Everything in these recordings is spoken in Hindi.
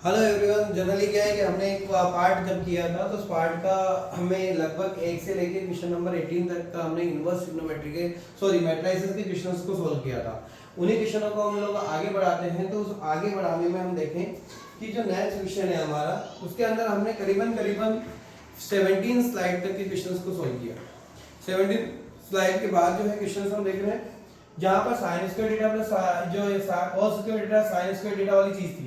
Hello everyone. जनरली क्या है कि हमने एक पार्ट जब किया था तो उस पार्ट का हमें लगभग 1 से लेके क्वेश्चन नंबर 18 तक का हमने इनवर्स ट्रिग्नोमेट्री के मैट्रिसेस के क्वेश्चंस को सॉल्व किया था। उन्हीं क्वेश्चनों को हम लोग आगे बढ़ाते हैं। तो उस आगे बढ़ाने में हम देखें कि जो नेक्स्ट क्वेश्चन है हमारा, उसके अंदर हमने करीबन 17 स्लाइड तक के क्वेश्चंस को सॉल्व किया। 17 स्लाइड के बाद जो है क्वेश्चंस हम देख रहे हैं जहाँ पर साइन स्क्वायर थीटा प्लस जो cos square theta sine square theta वाली चीज थी,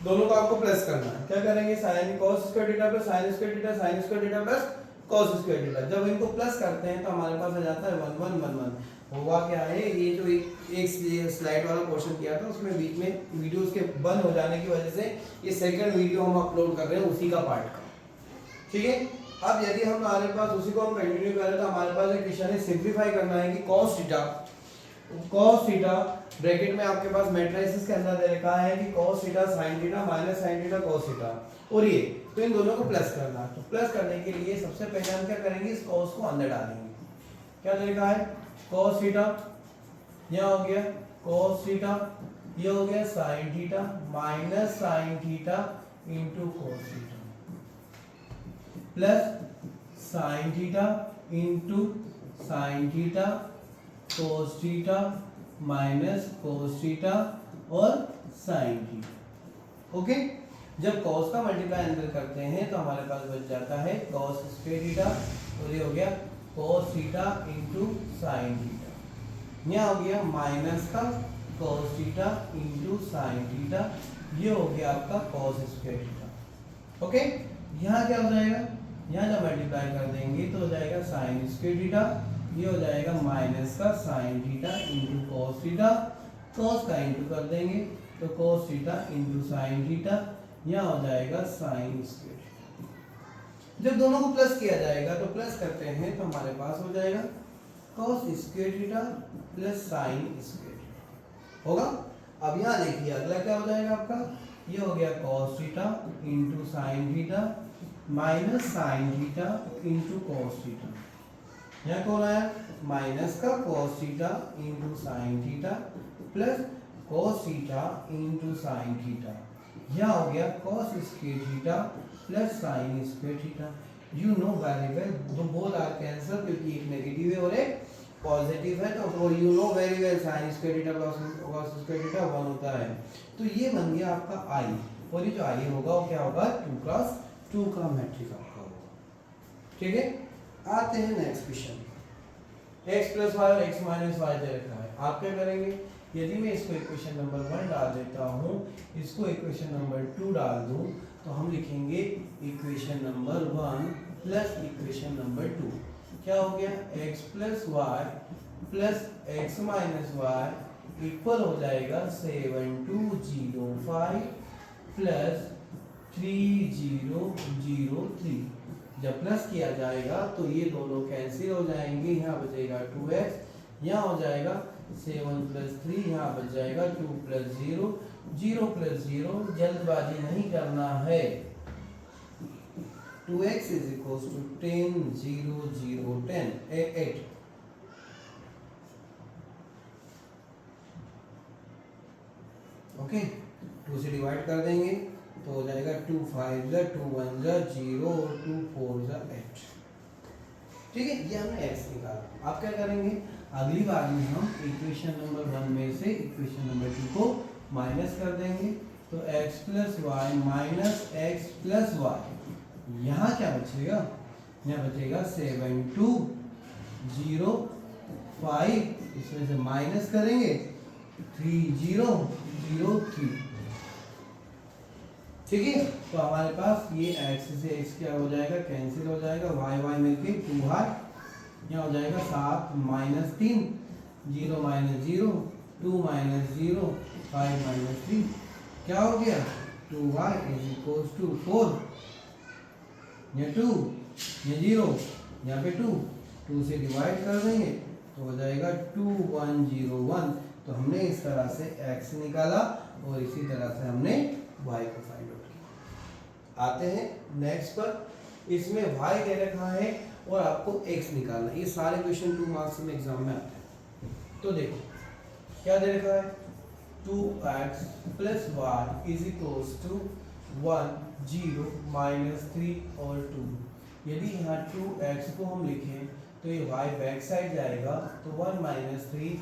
दोनों को आपको प्लस करना है। क्या करेंगे? Sine cos square theta plus sine square theta sine square theta plus cos square theta. जब इनको प्लस करते हैं तो हमारे पास आ जाता है 1 1 1 1। हुआ क्या है, ये जो एक स्लाइड वाला पोर्शन किया था उसमें बीच में वीडियोस के बंद हो जाने की वजह से ये सेकंड वीडियो हम अपलोड कर रहे हैं उसी का पार्ट का। ठीक है, अब यदि हम हमारे पास उसी को हम कंटिन्यू करें तो हमारे पास एक क्वेश्चन है, सिंपलीफाई करना है कि cos थीटा ब्रैकेट में आपके पास मैट्रिसेस के अंदर दे रखा है कि cos theta sin theta minus sin theta cos theta, और ये तो इन दोनों को प्लस करना है। तो प्लस करने के लिए सबसे पहले हम क्या करेंगे, इस cos को अंदर डालेंगे। क्या दे रखा है? cos थीटा, यह हो गया cos थीटा, ये हो गया sin theta minus sin theta into cos theta plus sin theta into sin theta cos theta minus cos theta और sin थीटा। ओके, जब cos का मल्टीप्लाई अंदर करते हैं तो हमारे पास बच जाता है cos स्क्वायर थीटा, और ये हो गया cos theta into sin theta. यहाँ हो गया माइनस का cos theta into sin theta, ये हो गया आपका cos स्क्वायर थीटा। ओके, यहाँ क्या हो जाएगा? यहाँ जब मल्टीप्लाई कर देंगे तो हो जाएगा sin स्क्वायर थीटा, ये हो जाएगा माइनस का sin theta into cos theta, cos का इंटू कर देंगे तो cos theta into sin theta, यहाँ हो जाएगा sin स्क्वायर थीटा। जब दोनों को प्लस किया जाएगा तो प्लस करते हैं तो हमारे पास हो जाएगा cos square theta plus sin square theta होगा। अब यहाँ देखिए अगला क्या हो जाएगा आपका, ये हो गया cos theta into sin theta minus sin theta into cos theta. यहाँ कौन आया? माइनस का cos theta into sin theta plus cos theta into sin theta, यह हो गया cos square theta plus sin square theta. You know very well दो बोथ आर कैंसल, क्योंकि एक नेगेटिव है और एक पॉजिटिव है। तो you know very well sin square theta plus cos square theta 1 होता है। तो ये बन गया आपका i, और ये जो i होगा वो क्या होगा? 2x2 का मैट्रिक्स आपका होगा। ठीक है, आते हैं next question. x plus y और x माइनस वाई दे रखा है। आप क्या करेंगे? यदि मैं इसको इक्वेशन नंबर 1 डाल देता हूँ, इसको इक्वेशन नंबर 2 डाल दूँ, तो हम लिखेंगे equation number 1 plus equation number 2। क्या हो गया? x plus y plus x minus y equal हो जाएगा 7205 प्लस 3003। जब प्लस किया जाएगा तो ये दोनों कैंसिल हो जाएंगे, यहाँ बचेगा 2x, यहाँ हो जाएगा 7 प्लस 3, यहाँ बच जाएगा 2 प्लस 0, 0 प्लस 0, जल्दबाजी नहीं करना है। 2x is equals to 10 0 0 10 8। Okay, 2 से डिवाइड कर देंगे तो हो जाएगा 2 5 जा 2 1 जा 0 और 2 4 जा 8। ठीक है, ये हमने x निकाला। आप क्या करेंगे? अगली बार में हम इक्वेशन नंबर 1 में से इक्वेशन नंबर 2 को माइनस कर देंगे, तो x plus y minus x plus y, यहाँ क्या बचेगा? यहाँ बचेगा 7 2 0 5, इसमें से माइनस करेंगे 3 0 0 3। ठीक है, तो हमारे पास ये x से x क्या हो जाएगा? कैंसिल हो जाएगा, y मिलके 2y, यहाँ हो जाएगा 7 माइनस 3 0 माइनस 0 2 माइनस 0 5 माइनस 3, क्या हो गया? 2y इज इक्वल्स टू 4, ये 2 ये 0, यहाँ पे 2 से डिवाइड कर देंगे तो हो जाएगा 2 1 0 1। तो हमने इस तरह से x निकाला और इसी तरह से हमने y को फाइंड आउट किया। आते हैं नेक्स्ट पर, इसमें y दे रखा है और आपको x निकालना है। ये सारे क्वेश्चन 2 मार्क्स में एग्जाम में आते हैं। तो देखो क्या दे रखा है, 2x plus y is equals to 1 0 -3 और 2। यदि यहाँ 2x को हम लिखें तो ये y बैक साइड जाएगा, तो 1 -3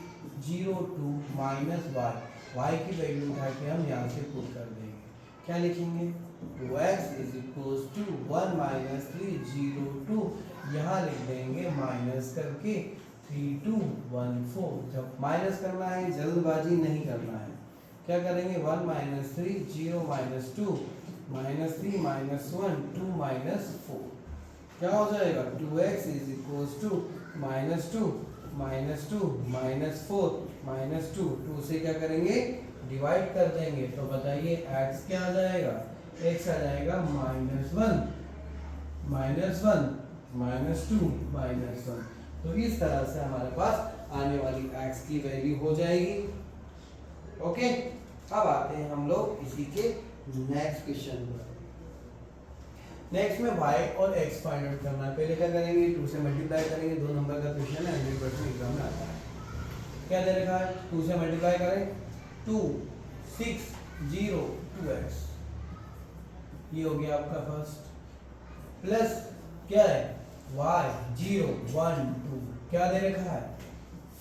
0 2 -y की वैल्यू उठा के हम यहाँ से पुट कर देंगे। क्या लिखेंगे? 2x इज इक्वल्स टू 1 -3 0 2, यहाँ लिख देंगे माइनस करके 3 2 1 4। जब माइनस करना है, जल्दबाजी नहीं करना है। क्या करेंगे? 1 -3 0 -2 -3 -1 2 -4। क्या हो जाएगा? 2x is equals to -2 -4 -2। 2 से क्या करेंगे? डिवाइड कर देंगे, तो बताइए x क्या आ जाएगा? x आ जाएगा -1 -2 -1। तो इस तरह से हमारे पास आने वाली x की वैल्यू हो जाएगी। ओके, अब आते हैं हम लोग इसी के नेक्स्ट क्वेश्चन पर। नेक्स्ट में y और x फाइंड आउट करना है। पहले क्या करेंगे? 2 से मल्टीप्लाई करेंगे। 2 नंबर का क्वेश्चन है, 100% एग्जाम में आता है। क्या दे रखा है? 2 से मल्टीप्लाई करें, 2 6 0 2x, ये हो गया आपका फर्स्ट। प्लस क्या है? y 0 1 2, क्या दे रखा है?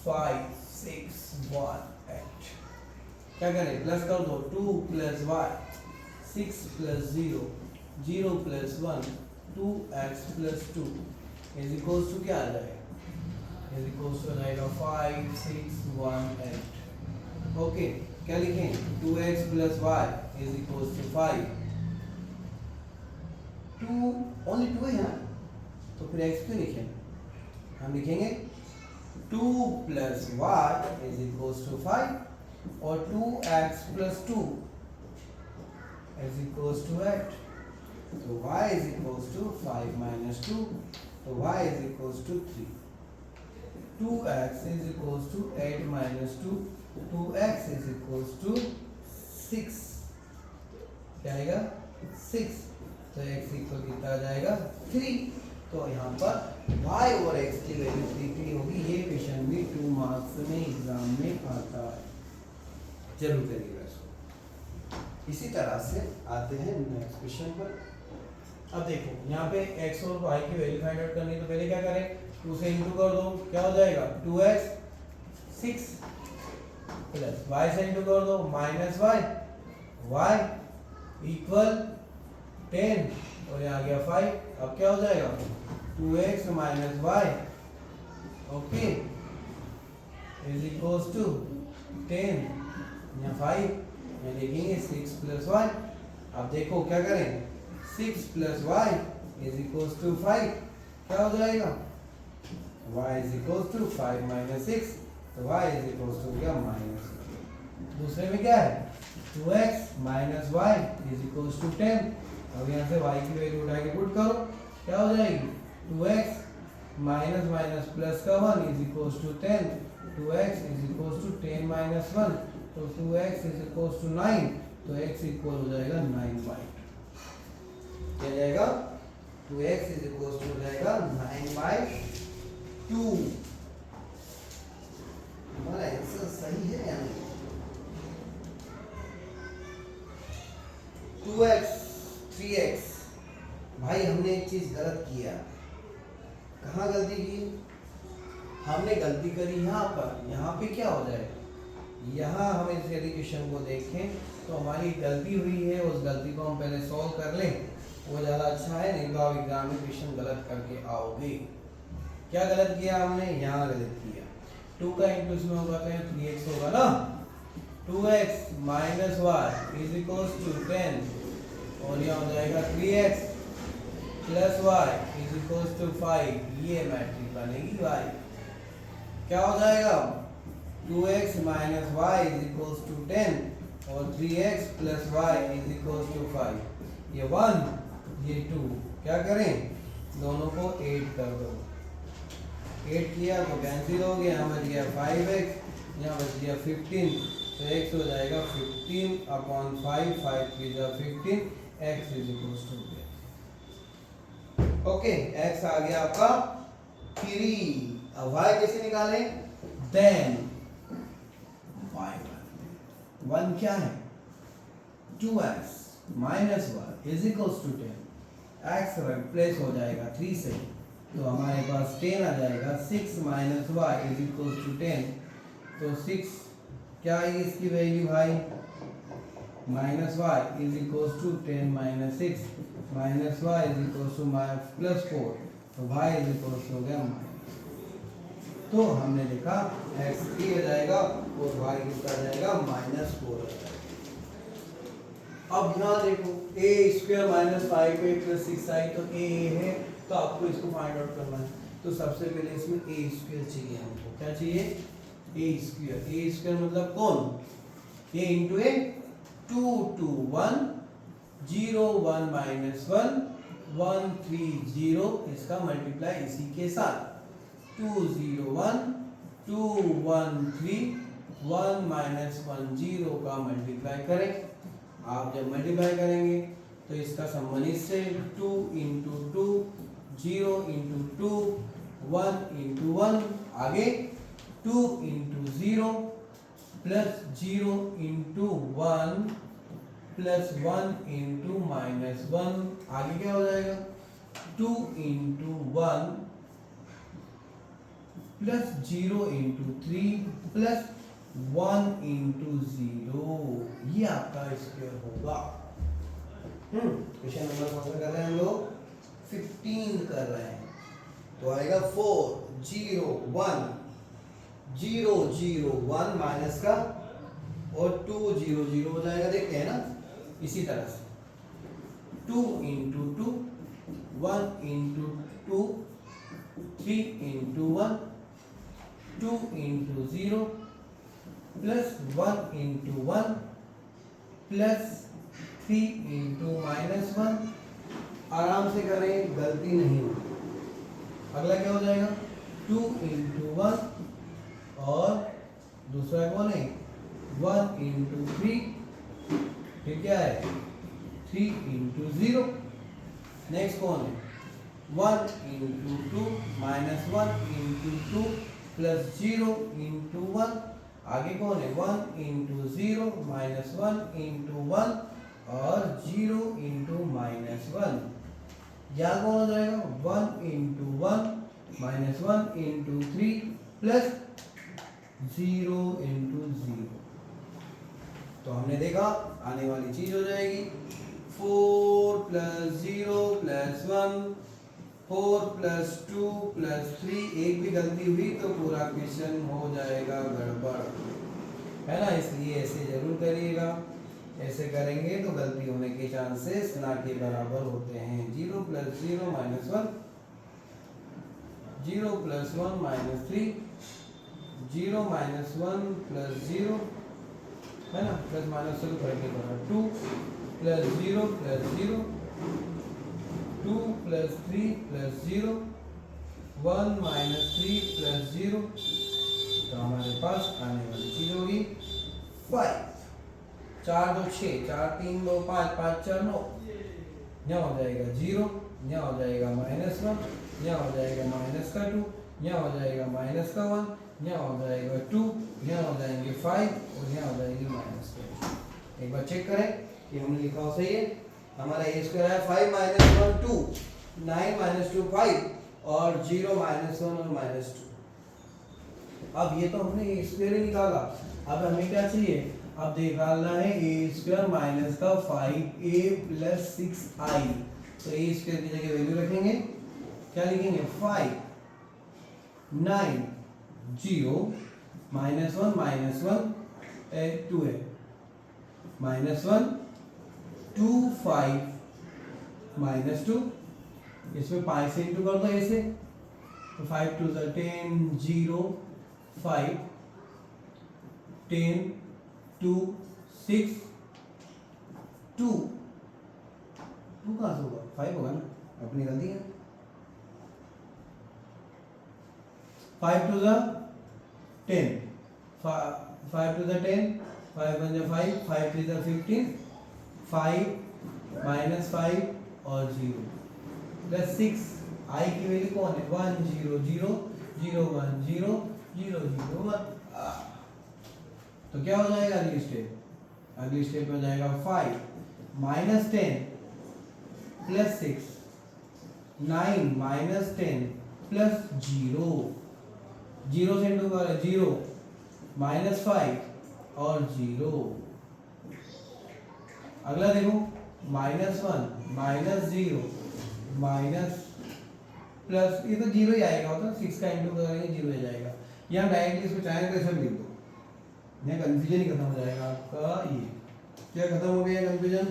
5 6 1 8। क्या करें? प्लस कर दो, 2 plus y 6 plus 0 0 plus 1 2x plus 2 is equals to क्या आ जाएगा? इज इक्वल्स टू आएगा 5 6 1 8। ओके, क्या लिखें? 2x plus y is equals to 5। 2 only 2 है ना, तो फिर x क्यों लिखें? हम लिखेंगे 2 plus y is equals to 5 और 2x plus 2 is equals to 8। तो y is equals to 5 minus 2, तो y is equals to 3। 2x is equals to 8 minus 2, 2x is equals to 6। क्या आएगा? 6। तो x इक्वल कितना आ जाएगा? 3। तो यहाँ पर y और x की वैल्यू 3 होगी। ये क्वेश्चन भी 2 मार्क्स में एग्जाम में आता है, जरूर करिएगा इसको। इसी तरह से आते हैं नेक्स्ट क्वेश्चन पर। अब देखो, यहाँ पे x और y की वैल्यू फाइंड आउट करनी है, तो पहले क्या करें? 2 से इंटू कर दो, क्या हो जाएगा? 2x 6 प्लस y से इंटू कर दो माइनस y इक्वल 10 और यहाँ गया 5। अब क्या हो जाएगा? 2x minus y okay is equals to 10, यहाँ 5, यहाँ देखेंगे 6 प्लस y। अब देखो क्या करें? 6 plus y is equals to 5। क्या हो जाएगा? y is equals to 5 minus 6, तो y इज इक्वल्स टू क्या? माइनस। दूसरे में क्या है? 2x minus y is equals to 10। अब यहाँ से y की वैल्यू उठा के पुट करो, क्या हो जाएगी? 2x माइनस माइनस प्लस का 1 is equals to 10। 2x is equals to 10 minus 1, तो 2x इज इक्वल्स टू 9, तो x इक्वल हो जाएगा 9/2। क्या जाएगा? 2x इज इक्वल टू हो जाएगा 9/2। हमारा आंसर सही है या नहीं? 2x 3x। भाई हमने एक चीज गलत किया। कहाँ गलती की? हमने गलती करी यहाँ पर। यहाँ पे क्या हो जाएगा? यहाँ हम इस एडिकेशन को देखें तो हमारी गलती हुई है, उस गलती को हम पहले सॉल्व कर लें, वो ज़्यादा अच्छा है। नहीं तो आप एग्जाम में क्वेश्चन गलत करके आओगे। क्या गलत किया हमने? यहाँ गलत किया। 2 का इंटू इसमें होगा तो 3x होगा ना। 2x minus y is equals to 10 और यहाँ हो जाएगा 3x plus y is equals to 5। ये मैट्रिक बनेगी y। क्या हो जाएगा? 2x minus y is equals to 10 और 3x plus y is equals to 5। ये 1 ये 2, क्या करें? दोनों को 8 कर दो। 8 किया तो कैंसिल हो गया, यहाँ बच गया 5x, यहाँ बच गया 15, तो x हो जाएगा 15/5, 5 3 जा 15, x is equals to. Okay, x आ गया आपका 3। अब y कैसे निकालें? देन y 1 क्या है? 2x minus y is equals to 10, x replace हो जाएगा 3 से, तो हमारे पास 10 आ जाएगा। 6 minus y is equals to 10, तो 6 क्या है इसकी वैल्यू भाई, minus y is equals to 10 minus 6 minus y is equals to plus 4, तो वाई इज इक्वल्स हो गया माइनस, तो हमने देखा x 3 आ जाएगा और y कितना आ जाएगा -4 आ जाएगा। अब यहाँ देखो a square minus 5a plus 6i, तो a है, तो आपको इसको फाइंड आउट करना है। तो सबसे पहले इसमें a स्क्वायर चाहिए हमको, क्या चाहिए, a स्क्वायर मतलब कौन, a इंटू a, 2 2 1 0 1 माइनस 1 1 3 0, इसका मल्टीप्लाई इसी के साथ 2 0 1 2 1 3 1 माइनस 1 0 का मल्टीप्लाई करें। आप जब मल्टीप्लाई करेंगे तो इसका संबंध इससे 2 इंटू 2 0 इंटू 2 1 इंटू 1, आगे 2 into 0 plus 0 into 1 plus 1 into minus 1, आगे क्या हो जाएगा 2 into 1 plus 0 into 3 plus 1 into 0, ये आपका स्क्वायर होगा। क्वेश्चन नंबर कौन सा कर रहे हैं हम लोग, 15 कर रहे हैं, तो आएगा 4 0 1 0 0 1 माइनस का और 2 0 0 हो जाएगा, देखते हैं ना, इसी तरह से 2 into 2 1 into 2 3 into 1 2 into 0 plus 1 into 1 plus 3 into minus 1, आराम से करें, गलती नहीं होगी। अगला क्या हो जाएगा 2 इंटू 1 और दूसरा कौन है 1 इंटू 3, फिर क्या है 3 इंटू 0, नेक्स्ट कौन है 1 into 2 minus 1 into 2 plus 0 into 1, आगे कौन है 1 इंटू 0 माइनस 1 इंटू 1 और 0 इंटू माइनस 1, यहाँ कौन हो जाएगा 1 into 1 minus 1 into 3 plus 0 into 0, तो हमने देखा आने वाली चीज हो जाएगी 4 प्लस 0 प्लस 1 4 प्लस 2 प्लस 3, एक भी गलती हुई तो पूरा क्वेश्चन हो जाएगा गड़बड़, है ना, इसलिए ऐसे जरूर करिएगा, ऐसे करेंगे तो गलती होने के चांसेस ना के बराबर होते हैं। 0 plus 0 minus 1 0 plus 1 minus 3 0 minus 1 plus 0, है ना, प्लस माइनस से करके बराबर 2 plus 0 plus 0 2 plus 3 plus 0 1 minus 3 plus 0, तो हमारे पास आने वाली चीज होगी 5 4 2 6 4 3 2 5 5 4 9, यहाँ हो जाएगा 0, यहाँ हो जाएगा माइनस 1, यहाँ हो जाएगा माइनस का 2, यहाँ हो जाएगा माइनस का 1, यहाँ हो जाएगा 2, यहाँ हो जाएंगे 5 और यहाँ हो जाएगी माइनस का। एक बार चेक करें कि हमने लिखा हो सही है, हमारा ए स्क्वायर है 5 माइनस 1 2 9 माइनस 2 5 और 0 माइनस 1 और माइनस 2। अब ये तो हमने ए स्क्वायर ही निकाला, अब हमें क्या चाहिए, अब निकालना है ए स्क्वायर माइनस का 5a प्लस 6i, तो ए स्क्वायर की जगह वैल्यू रखेंगे, क्या लिखेंगे 5 9 0 माइनस 1 2 है माइनस 1 2 5 माइनस 2, इसमें 5 से इंटू कर दो ऐसे, तो 5 2 10 0 5 10 2 6 2 कहाँ से होगा 5 होगा ना, अपनी गलती है। 5 2 10 5 2 10 5 1 5 5 3 15 5 माइनस 5 और 0 प्लस 6, आई की वैल्यू कौन है 1 0 0 0 1 0 0 0 1, तो क्या हो जाएगा अगली स्टेप हो जाएगा 5 -10 प्लस 6, 9 -10 प्लस 0, 0 से इंटू कर 0, -5 और 0। अगला देखो -1 -0 माइनस प्लस, ये तो 0 ही आएगा, होता 6 का इंटू करेंगे 0 हो जाएगा। यहाँ डायरेक्टली इसको चाहे तो ऐसा भी लिख दो, यहाँ कंफ्यूजन ही खत्म हो जाएगा आपका। ये क्या खत्म हो गया कंफ्यूजन,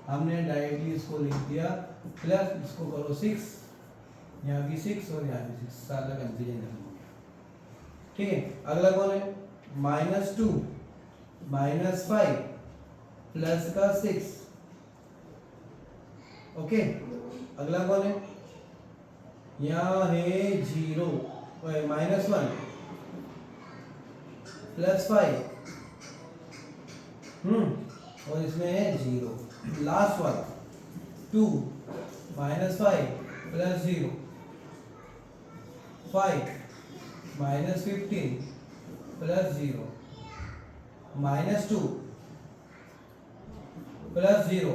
हमने डायरेक्टली इसको लिख दिया प्लस इसको करो 6, यहाँ भी 6 और यहाँ भी 6, सारा कंफ्यूजन खत्म हो गया। ठीक है, अगला कौन है, -2 -5 प्लस का 6। ओके, अगला कौन है, यहाँ है 0 -1 प्लस 5 और इसमें है 0। लास्ट वाला 2 -5 प्लस 0, 5 -15 प्लस 0, -2 प्लस 0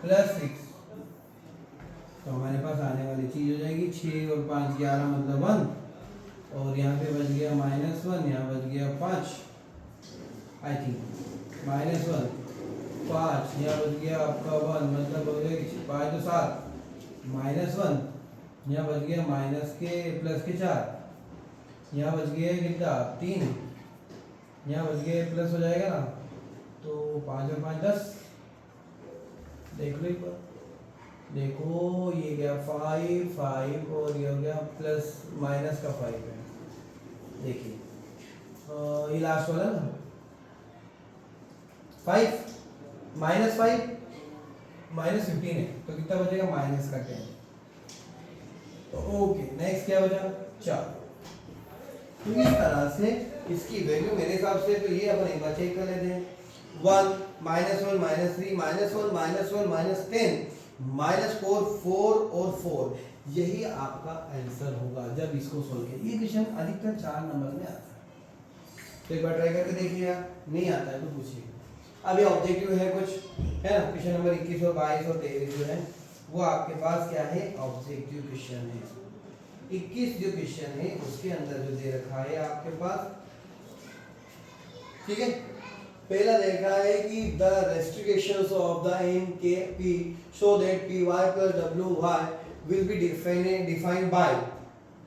प्लस 6। तो हमारे पास आने वाली चीज हो जाएगी 6 और 5 11 मतलब 1, और यहाँ पे बच गया -1, यहाँ बच गया 5 आई थिंक, -1 5, यहाँ बच गया आपका 1 मतलब हो गया 5 तो 7, -1 यहाँ बच गया माइनस के प्लस के 4, यहाँ बच गया कितना 3, यहाँ बच गया प्लस हो जाएगा ना, तो 5 और 5 10। देख लो एक बार, देखो ये गया 5 और ये हो गया प्लस माइनस का 5 है। देखिए ये लास्ट वाला ना 5 -5 -15 है, तो कितना बचेगा माइनस का 10। तो ओके, नेक्स्ट क्या बचा 4। तो इस तरह से इसकी वैल्यू मेरे हिसाब से तो ये अपन एक बार चेक कर लेते हैं, 1 -1 -3 -1 -1 -10 -4 4 और 4, यही आपका आंसर होगा जब इसको सोल्व किया। ये क्वेश्चन अधिकतर 4 नंबर में आता है, तो एक बार ट्राई करके देखिएगा, नहीं आता है तो पूछिए। अब ये ऑब्जेक्टिव है कुछ, है ना, क्वेश्चन नंबर 21 और 22 और 23 जो है वो आपके पास क्या है, ऑब्जेक्टिव क्वेश्चन है। 21 जो क्वेश्चन है उसके अंदर जो दे रखा है आपके पास, ठीक है, पहला देखा है कि the restrictions of the N K P so that P Y plus W Y will be defined by.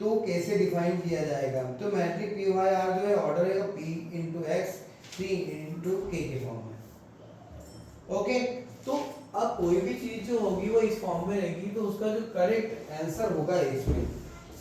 तो कैसे डिफाइन किया जाएगा, तो मैट्रिक पी वाई आर जो है ऑर्डर है पी इंटू एक्स 3 इंटू के फॉर्म में। ओके, तो अब कोई भी चीज जो होगी वो इस फॉर्म में रहेगी, तो उसका जो करेक्ट आंसर होगा इसमें,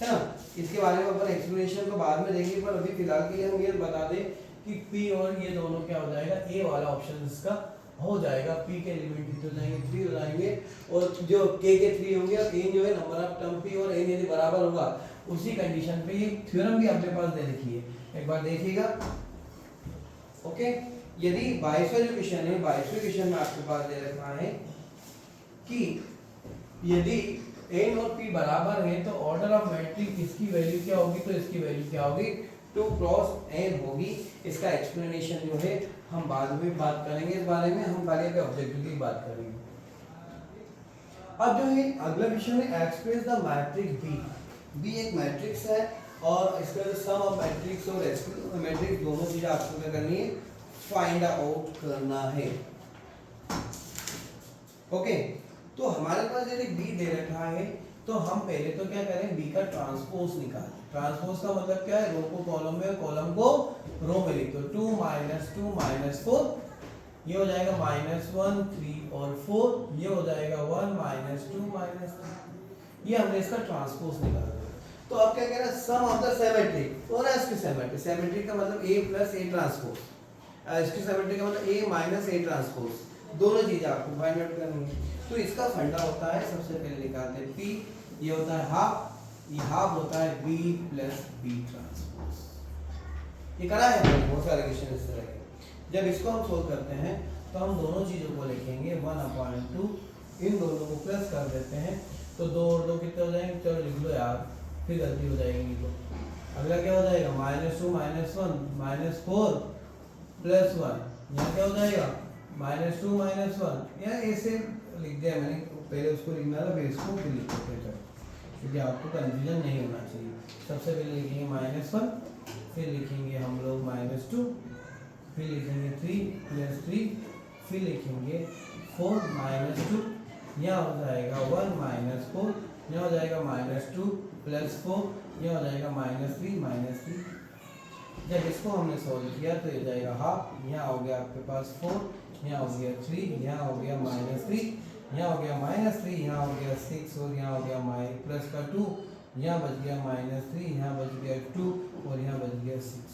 है ना। इसके बारे में अपन एक्सप्लेनेशन तो बाद में देंगे, पर अभी फिलहाल के लिए हम ये बता दें कि P और ये दोनों क्या हो जाएगा, A वाला ऑप्शन इसका हो जाएगा। P के एलिमेंट कितने हो जाएंगे 3 हो जाएंगे, और जो K के 3 होंगे और N जो है नंबर ऑफ टर्म P और N यदि बराबर होगा उसी कंडीशन पे ये थ्योरम भी अपने पास दे रखी है, एक बार देखिएगा। ओके, यदि 22वां जो क्वेश्चन है, 22वें क्वेश्चन में आपके पास दे रखा है कि यदि n और p बराबर है तो ऑर्डर ऑफ मैट्रिक्स इसकी वैल्यू क्या होगी, तो इसकी वैल्यू क्या होगी 2 क्रॉस n होगी। इसका एक्सप्लेनेशन जो है हम बाद में बात करेंगे इस बारे में, हम पहले के ऑब्जेक्टिव की बात करेंगे। अब जो है अगला क्वेश्चन है express the matrix b। b एक मैट्रिक्स है और इसका जो सम ऑफ मैट्रिक्स और एक्सप्रेस मैट्रिक्स दोनों चीजें आपको क्या करनी है, फाइंड आउट करना है। ओके, तो हमारे पास यदि b दे रखा है तो हम पहले तो क्या करें, b का ट्रांसपोज निकालें। ट्रांसपोज का मतलब क्या है, रो को कॉलम में और कॉलम को रो में लिख दो। 2 -2 -4 ये हो जाएगा -1 3 और 4, ये हो जाएगा 1 -2 -3, ये हमने इसका ट्रांसपोज निकाला। तो अब क्या कह रहा है, सम ऑफ द सिमेट्रिक और इसके सिमेट्रिक, सिमेट्रिक का मतलब a + a ट्रांसपोज, इसके सिमेट्रिक का मतलब a - a ट्रांसपोज, दोनों चीजें आपको फाइंड आउट करनी है। तो इसका फंडा होता है, सबसे पहले निकालते हैं p, ये होता है हाफ, ये हाफ होता है b + b ट्रांसपोज। ये करा है हमने बहुत सारे क्वेश्चन इस तरह के। जब इसको हम सोल्व करते हैं तो हम दोनों चीजों को लिखेंगे 1/2, इन दोनों को प्लस कर देते हैं, तो 2 और 2 कितने हो जाएंगे, चलो लिख लो यार, फिर गलती हो जाएगी। तो अगला क्या हो जाएगा, -2 -1 -4 +1, यहाँ क्या हो जाएगा -2 -1 या ऐसे लिख दिया मैंने, पहले उसको लिखना था फिर इसको फिर लिखो थे, क्योंकि आपको कंफ्यूजन नहीं होना चाहिए। सबसे पहले लिखेंगे -1, फिर लिखेंगे हम लोग -2, फिर लिखेंगे 3 + 3, फिर लिखेंगे 4 -2, यहाँ हो जाएगा 1 -4, यहाँ हो जाएगा -2 + 4, यहाँ हो जाएगा -3 -3। जब इसको हमने सॉल्व किया तो ये जाएगा हाफ, यहाँ हो गया आपके पास 4, यहाँ हो गया 3, यहाँ हो गया -3, यहाँ हो गया -3, यहाँ हो गया 6 और यहाँ हो गया प्लस का 2, यहाँ बच गया -3, यहाँ बच गया 2 और यहाँ बच गया 6।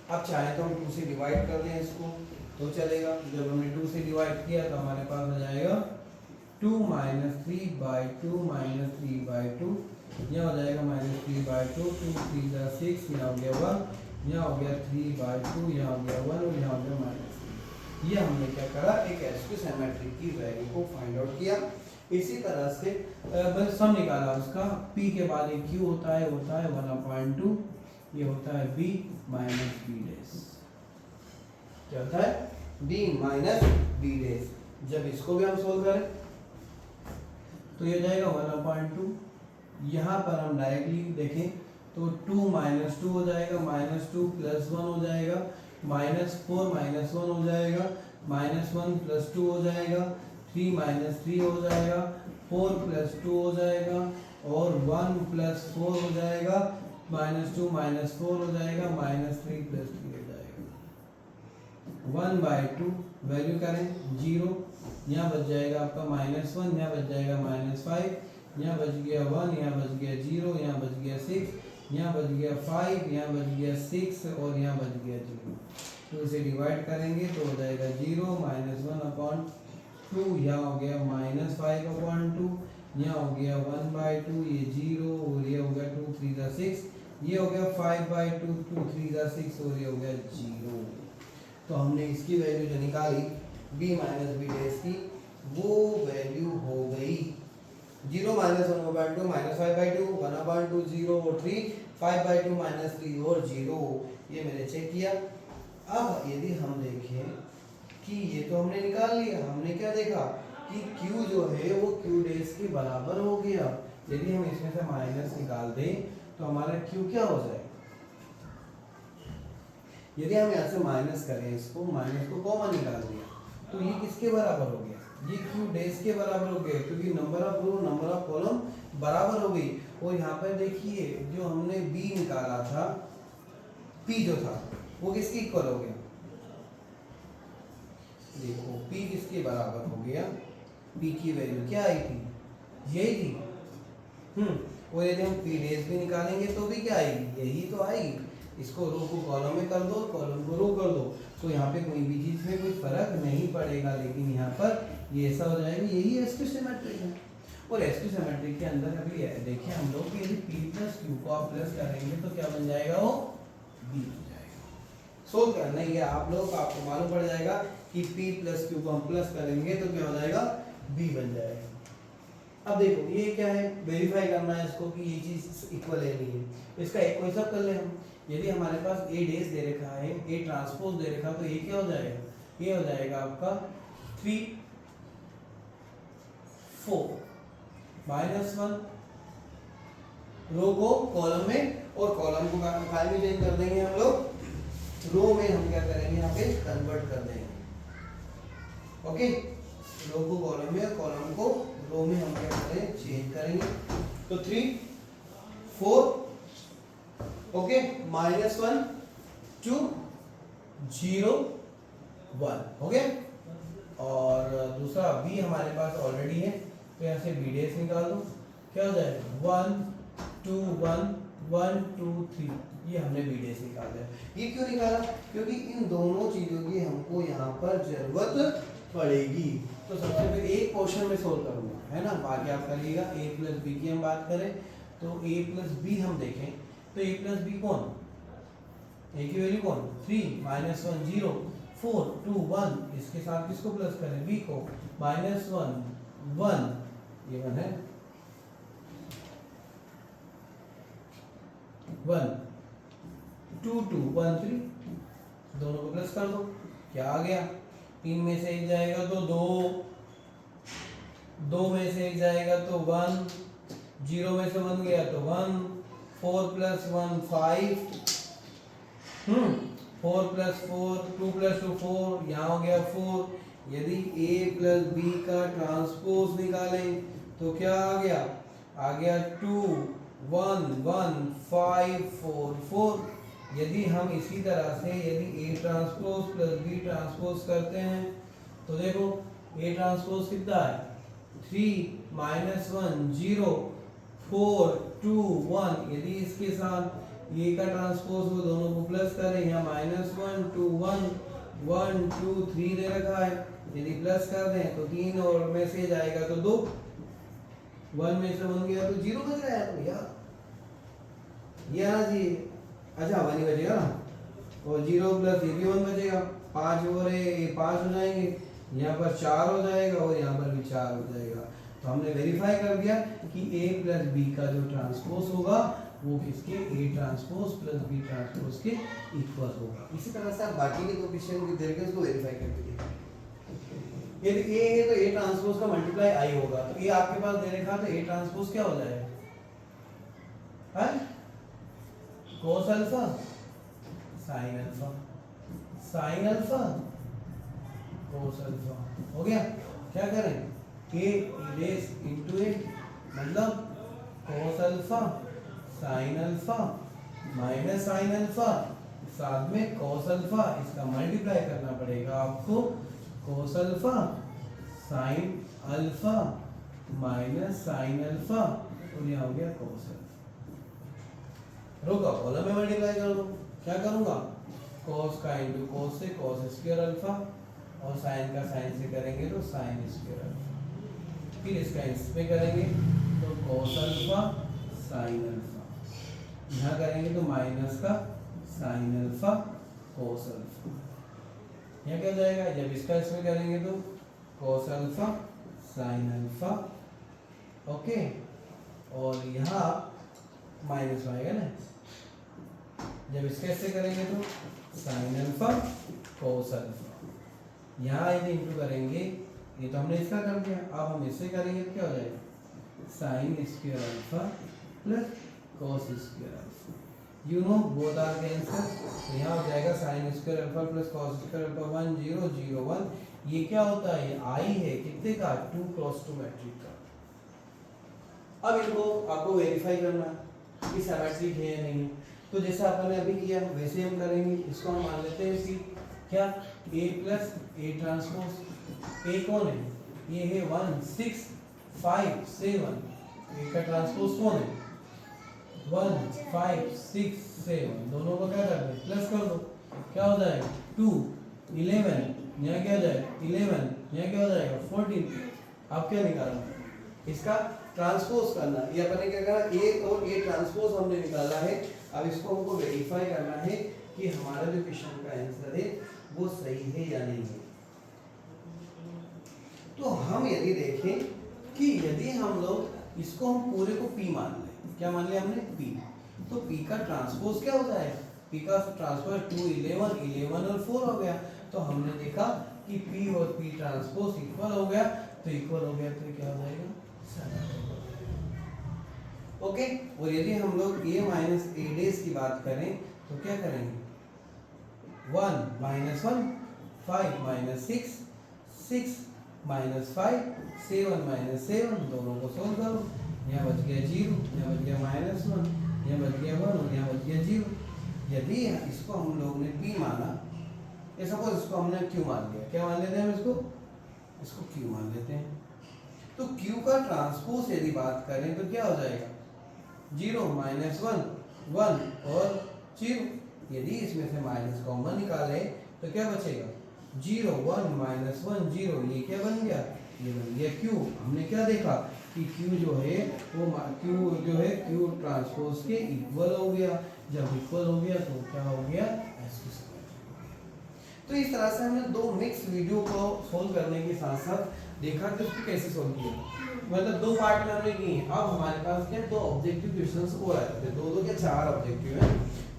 अब चाहे तो हम 2 से डिवाइड कर दें इसको तो चलेगा। जब हमने 2 से डिवाइड किया तो हमारे पास आ जाएगा 2 - 3/2 -3/2, यहाँ हो जाएगा -3/2, 2 3 जा 6, यहाँ हो गया 1, यहाँ हो गया 3/2, यहाँ हो गया 1 और यहाँ हो गया -3। ये हमने क्या करा, एक एसक्यू सिमेट्रिक की वैल्यू को फाइंड आउट किया। इसी तरह से बस सम निकाला उसका, p के बाद एक q होता है 1/2, ये होता है b माइनस b डैश, क्या होता है b माइनस b डैश। जब इसको भी हम सोल्व करें तो ये जाएगा 1/2, यहाँ पर हम डायरेक्टली देखें तो 2 - 2 हो जाएगा, -2 + 1 हो जाएगा, -4 - 1 हो जाएगा, -1 + 2 हो जाएगा, 3 - 3 हो जाएगा, 4 + 2 हो जाएगा और 1 + 4 हो जाएगा, -2 - 4 हो जाएगा, -3 + 3 हो जाएगा। 1/2 वैल्यू करें 0, यहाँ बच जाएगा आपका -1, यहाँ बच जाएगा -5, यहाँ बच गया 1, यहाँ बच गया 0, यहाँ बच गया 6, यहाँ बच गया 5, यहाँ बच गया 6 और यहाँ बच गया 0। तो इसे डिवाइड करेंगे तो हो जाएगा 0 -1/2, यहाँ हो गया -5/2, यहाँ हो गया 1/2, ये 0 और ये हो गया 2 3 जा 6, ये हो गया 5/2, 2 3 जा 6 और ये हो गया 0। तो हमने इसकी वैल्यू जो निकाली b माइनस बी डैश की, वो वैल्यू हो गई 0 - 1/2 -5/2 1/2 0 और 3 5/2 -3 और 0। ये मैंने चेक किया। अब यदि हम देखें कि ये तो हमने निकाल लिया, हमने क्या देखा कि q जो है वो q डैश के बराबर हो गया। यदि हम इसमें से माइनस निकाल दें तो हमारा q क्या हो जाएगा, यदि हम यहाँ से माइनस करें, इसको माइनस को कॉमन निकाल दिया तो ये किसके बराबर हो गया, ये q डैश के बराबर हो गया, क्योंकि number of row number of column बराबर हो गई। और यहाँ पर देखिए जो हमने b निकाला था, p जो था वो किसके इक्वल हो गया, देखो p किसके बराबर हो गया, p की वैल्यू क्या आई थी, यही थी। और यदि हम p डैश भी निकालेंगे तो भी क्या आएगी, यही तो आएगी। इसको रो को कॉलम में कर दो, कॉलम को रो कर दो, तो यहाँ पे कोई भी चीज में कोई फर्क नहीं पड़ेगा। लेकिन यहाँ पर ये ऐसा हो जाएगा, यही एसक्यू सिमेट्रिक है। और एसक्यू सिमेट्रिक के अंदर अभी देखिए हम लोग कि यदि p + q को आप प्लस करेंगे तो क्या बन जाएगा, वो b बन जाएगा। सोल्व करना ही है आप लोग को, आपको मालूम पड़ जाएगा कि p + q को हम प्लस करेंगे तो क्या हो जाएगा, b बन जाएगा। अब देखो ये क्या है, वेरीफाई करना है इसको कि ये चीज इक्वल है नहीं है। इसका एक कोई सब कर ले हम, यदि हमारे पास a डैश दे रखा है, a ट्रांसपोज दे रखा, तो ये क्या हो जाएगा, ये हो जाएगा आपका 3 4 -1, रो को कॉलम में और कॉलम को फाइल में चेंज कर देंगे हम लोग, रो में हम क्या करेंगे, यहाँ पे कन्वर्ट कर देंगे। ओके, रो को कॉलम में और कॉलम को रो में हम क्या करें, चेंज करेंगे। तो 3 4 ओके, -1 2 0 1 हो गया। और दूसरा b हमारे पास ऑलरेडी है, तो यहाँ से b डैश निकाल दो, क्या हो जाएगा 1 2 1 1 2 3, ये हमने b डैश निकाल दिया। ये क्यों निकाला, क्योंकि इन दोनों चीजों की हमको यहाँ पर जरूरत पड़ेगी। तो सबसे पहले एक क्वेश्चन में सोल्व करूंगा, है ना, बाकी आप करिएगा। a + b की हम बात करें तो a + b हम देखें तो a + b कौन, a की वैल्यू कौन 3 -1 0 4 2 1, इसके साथ किसको प्लस करें, b को, -1 1, ये 1 है 1 2 2 1 3, दोनों को प्लस कर दो, क्या आ गया, 3 में से 1 जाएगा तो 2, 2 में से 1 जाएगा तो 1, 0 में से 1 गया तो 1, 4 + 1 5, 4 + 4 2 + 2 4, यहाँ हो गया 4। यदि A + B का ट्रांसपोज निकालें तो क्या आ गया 2 1 1 5 4 4। यदि हम इसी तरह से यदि A ट्रांसपोज + B ट्रांसपोज करते हैं तो देखो A ट्रांसपोज कितना है 3 -1 0 4 2 1। यदि इसके साथ A का ट्रांसपोज वो दोनों को प्लस करें, यहाँ -1 2 1 1 2 3 दे रखा है, यदि प्लस कर दें तो 3 और में से जाएगा तो 2, 1 में से 1 गया तो 0 बच रहा है भैया, ये ना जी। अच्छा 1 ही बचेगा ना, और 0 + ये भी 1 बचेगा, 5 और ये 5 हो जाएंगे, यहाँ पर 4 हो जाएगा और यहाँ पर भी 4 हो जाएगा। तो हमने वेरीफाई कर दिया कि A + B का जो ट्रांसपोज होगा वो किसके A ट्रांसपोज + B ट्रांसपोज के इक्वल होगा। इसी तरह से आप बाकी के कोएफिशिएंट भी देकर उसको वेरीफाई कर लीजिए। यदि A है तो A ट्रांसपोज का मल्टीप्लाई I होगा, तो ये आपके पास दे रखा तो A ट्रांसपोज क्या हो जाएगा, है cos alpha sin alpha, sin alpha cos alpha हो गया। क्या करें A रेस इनटू A मतलब cos alpha sin alpha minus sin alpha साथ में cos अल्फा, इसका मल्टीप्लाई करना पड़ेगा आपको cos alpha sin alpha minus sin alpha और यहाँ हो गया cos अल्फा। रोका कॉलम में मल्टीप्लाई कर दो, क्या करूँगा cos का इनटू cos से cos स्क्वायर अल्फा और sin का sin से करेंगे तो sin स्क्वायर अल्फा, फिर इसका इसमें करेंगे तो cos अल्फा sin अल्फा, यहाँ करेंगे तो माइनस का sin अल्फा cos अल्फा, यहाँ क्या हो जाएगा जब इसका इसमें करेंगे तो cos alpha sin alpha, okay, और यहाँ माइनस आएगा ना, जब इसका इससे करेंगे तो sin अल्फा cos अल्फा, यहाँ यदि इंटू करेंगे, ये तो हमने इसका कर दिया, अब हम इससे करेंगे तो क्या हो जाएगा sin square alpha plus cos square alpha, you know both are cancel, तो यहाँ हो जाएगा sin square alpha plus cos square alpha 1 0 0 1। ये क्या होता है, ये I है कितने का 2 × 2 मैट्रिक का। अब इनको आपको वेरीफाई करना है कि सिमेट्रिक है या नहीं है, तो जैसे आपने अभी किया वैसे हम करेंगे। इसको हम मान लेते हैं कि क्या A + A ट्रांसपोज, A कौन है, ये है 1 6 5 7, A का ट्रांसपोज कौन है 1 5 6 7, दोनों को क्या कर दो प्लस कर दो, क्या हो जाएगा 2 11, यहाँ क्या हो जाएगा 11, यहाँ क्या हो जाएगा 14। अब क्या निकालना इसका ट्रांसपोज करना, ये अपने क्या करना A और A ट्रांसपोज हमने निकाला है। अब इसको हमको वेरीफाई करना है कि हमारा जो क्वेश्चन का आंसर है वो सही है या नहीं है। तो हम यदि देखें कि यदि हम लोग इसको हम पूरे को P मान लें, क्या मान लिया हमने P, तो P का ट्रांसपोज क्या होता है, P का ट्रांसपोज 2 11 11 और 4 हो गया। तो हमने देखा कि P और P ट्रांसपोज इक्वल हो गया, तो इक्वल हो गया तो क्या हो जाएगा 7। ओके, और यदि हम लोग A - A डेज की बात करें तो क्या करेंगे 1 - 1 5 - 6 6 - 5 7 - 7, दोनों को सोल्व करो, यहाँ बच गया 0, यहाँ बच गया -1, यहाँ बच गया 1 और यहाँ बच गया 0। यदि इसको हम लोग ने P माना, ये सपोज इसको हमने Q मान लिया, क्या मान लेते हैं हम इसको Q मान लेते हैं। तो Q का ट्रांसपोज यदि बात करें तो क्या हो जाएगा 0 -1 1 और 0। यदि इसमें से माइनस कॉमन निकाले तो क्या बचेगा 0 1 -1 0, ये क्या बन गया, ये बन गया Q। हमने क्या देखा कि Q जो है वो Q ट्रांसपोज के इक्वल हो गया, जब इक्वल हो गया तो क्या हो गया ऐसे। तो इस तरह से हमने दो मिक्स वीडियो को सोल्व करने के साथ साथ देखा कि उसको कैसे सोल्व किया, मतलब दो पार्ट में हमने किए। अब हमारे पास क्या दो ऑब्जेक्टिव क्वेश्चंस और आए थे, दो क्या 4 ऑब्जेक्टिव है।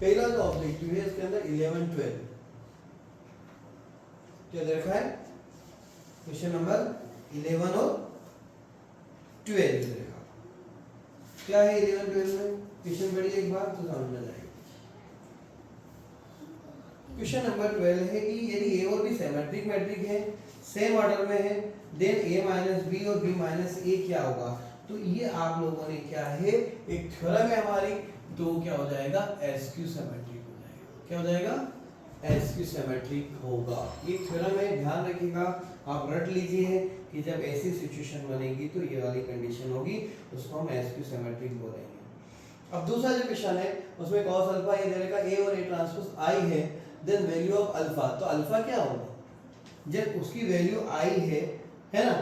पहला जो ऑब्जेक्टिव है इसके अंदर 11 12 क्या दे रखा है, क्वेश्चन नंबर 11 और 12 दे रखा। क्या है 11 12 में, क्वेश्चन पढ़िए एक बार तो समझ में आएगा। क्वेश्चन नंबर 12 है कि यदि ए और बी सिमेट्रिक मैट्रिक है, सेम ऑर्डर में है, देन ए माइनस बी और बी माइनस ए क्या होगा। तो ये आप लोगों ने क्या है, एक थ्योरम है हमारी, तो क्या हो जाएगा, एसक्यू सिमेट्रिक हो जाएगा। क्या हो जाएगा, एसक्यू सिमेट्रिक होगा। ये थ्योरम है, ध्यान रखिएगा, आप रट लीजिए कि जब ऐसी सिचुएशन बनेगी तो ये वाली कंडीशन होगी, उसको हम एसक्यू सिमेट्रिक बोलेंगे। अब दूसरा जो क्वेश्चन है उसमें cos अल्फा ये दे रखा ए और ए ट्रांसपोज आई है, देन वैल्यू ऑफ अल्फा, तो अल्फा क्या होगा, जब उसकी वैल्यू आई है ना,